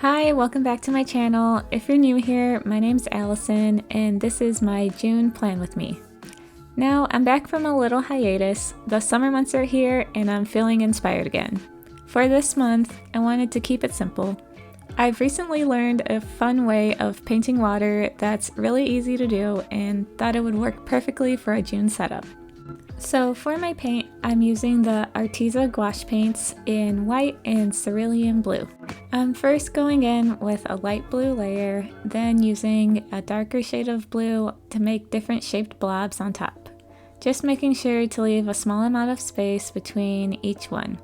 Hi, welcome back to my channel. If you're new here, my name's Allison and this is my June plan with me. Now, I'm back from a little hiatus. The summer months are here and I'm feeling inspired again. For this month, I wanted to keep it simple. I've recently learned a fun way of painting water that's really easy to do and thought it would work perfectly for a June setup. So for my paint, I'm using the Arteza gouache paints in white and cerulean blue. I'm first going in with a light blue layer, then using a darker shade of blue to make different shaped blobs on top. Just making sure to leave a small amount of space between each one.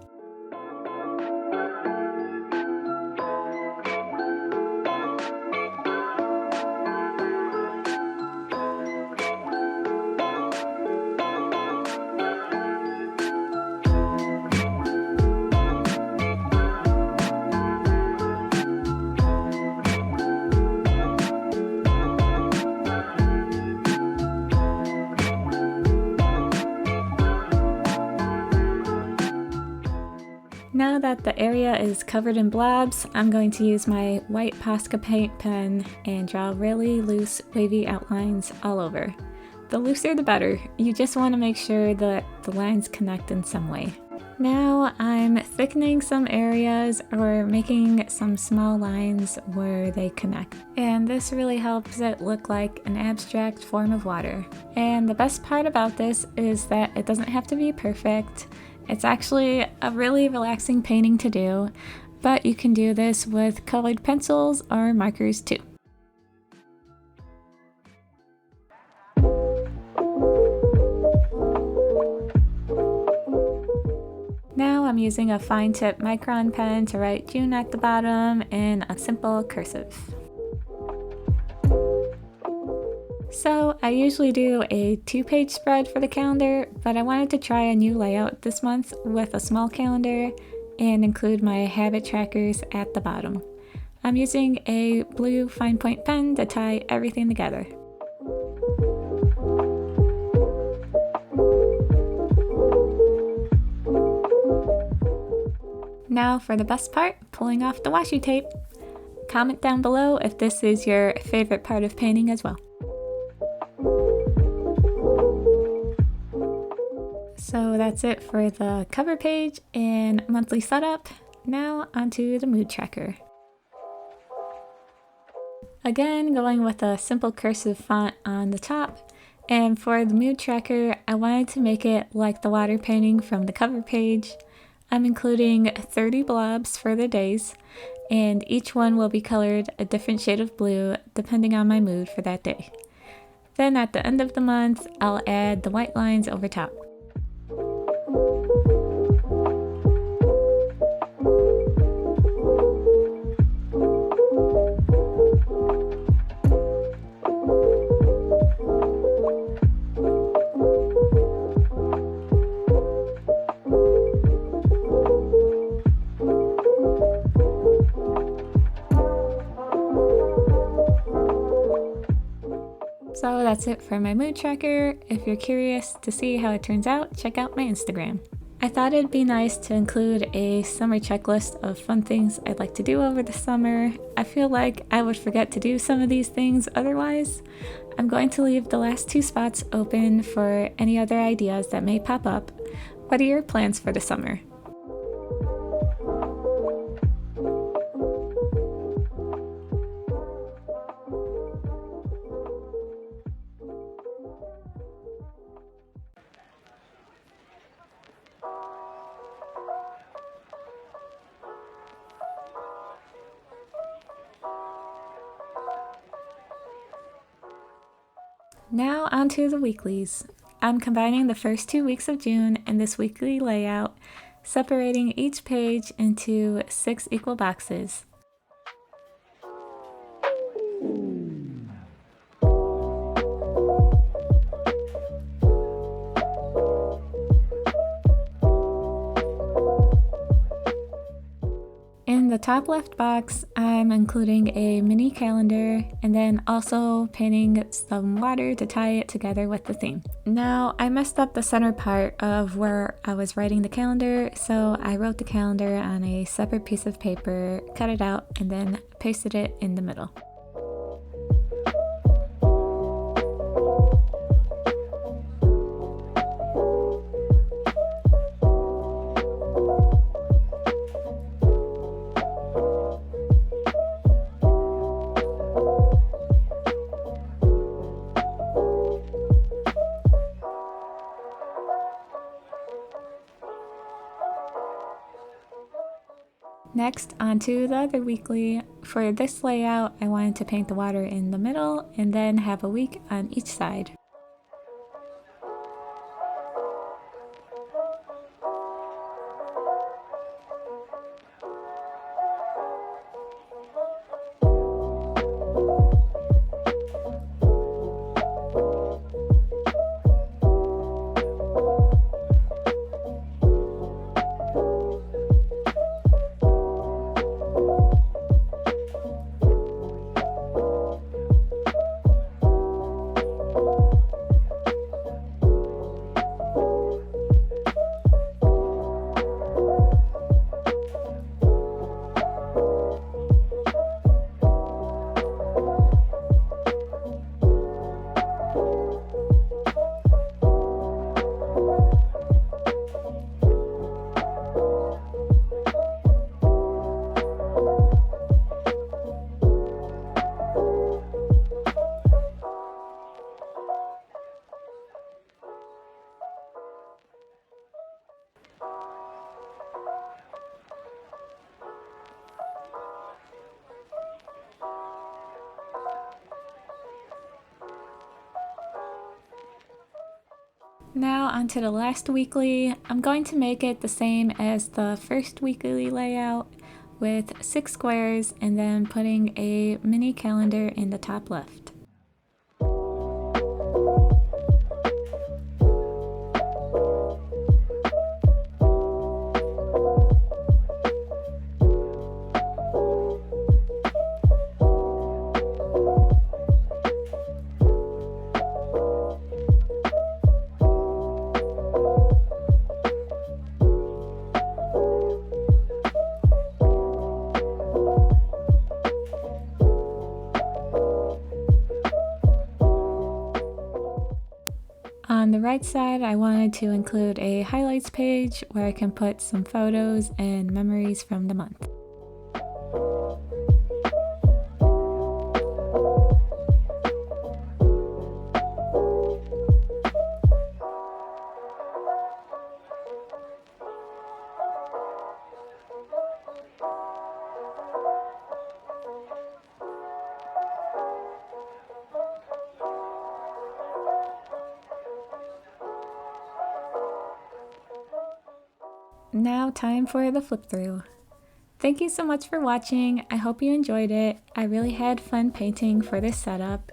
Now that the area is covered in blobs, I'm going to use my white Posca paint pen and draw really loose, wavy outlines all over. The looser the better. You just want to make sure that the lines connect in some way. Now I'm thickening some areas or making some small lines where they connect. And this really helps it look like an abstract form of water. And the best part about this is that it doesn't have to be perfect. It's actually a really relaxing painting to do, but you can do this with colored pencils or markers too. Now I'm using a fine tip micron pen to write June at the bottom in a simple cursive. So I usually do a 2-page spread for the calendar, but I wanted to try a new layout this month with a small calendar and include my habit trackers at the bottom. I'm using a blue fine point pen to tie everything together. Now for the best part, pulling off the washi tape. Comment down below if this is your favorite part of painting as well. So that's it for the cover page and monthly setup. Now onto the mood tracker. Again, going with a simple cursive font on the top. And for the mood tracker, I wanted to make it like the water painting from the cover page. I'm including 30 blobs for the days, and each one will be colored a different shade of blue depending on my mood for that day. Then at the end of the month, I'll add the white lines over top. So that's it for my mood tracker. If you're curious to see how it turns out, check out my Instagram. I thought it'd be nice to include a summer checklist of fun things I'd like to do over the summer. I feel like I would forget to do some of these things otherwise. I'm going to leave the last 2 spots open for any other ideas that may pop up. What are your plans for the summer? Now onto the weeklies. I'm combining the first 2 weeks of June in this weekly layout, separating each page into 6 equal boxes. In the top left box, I'm including a mini calendar and then also painting some water to tie it together with the theme. Now, I messed up the center part of where I was writing the calendar, so I wrote the calendar on a separate piece of paper, cut it out, and then pasted it in the middle. Next, onto the other weekly. For this layout, I wanted to paint the water in the middle and then have a week on each side. Now onto the last weekly. I'm going to make it the same as the first weekly layout with 6 squares and then putting a mini calendar in the top left. On the right side, I wanted to include a highlights page where I can put some photos and memories from the month. Now time for the flip through. Thank you so much for watching. I hope you enjoyed it. I really had fun painting for this setup.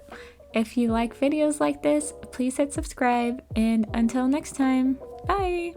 If you like videos like this, please hit subscribe, and until next time, bye!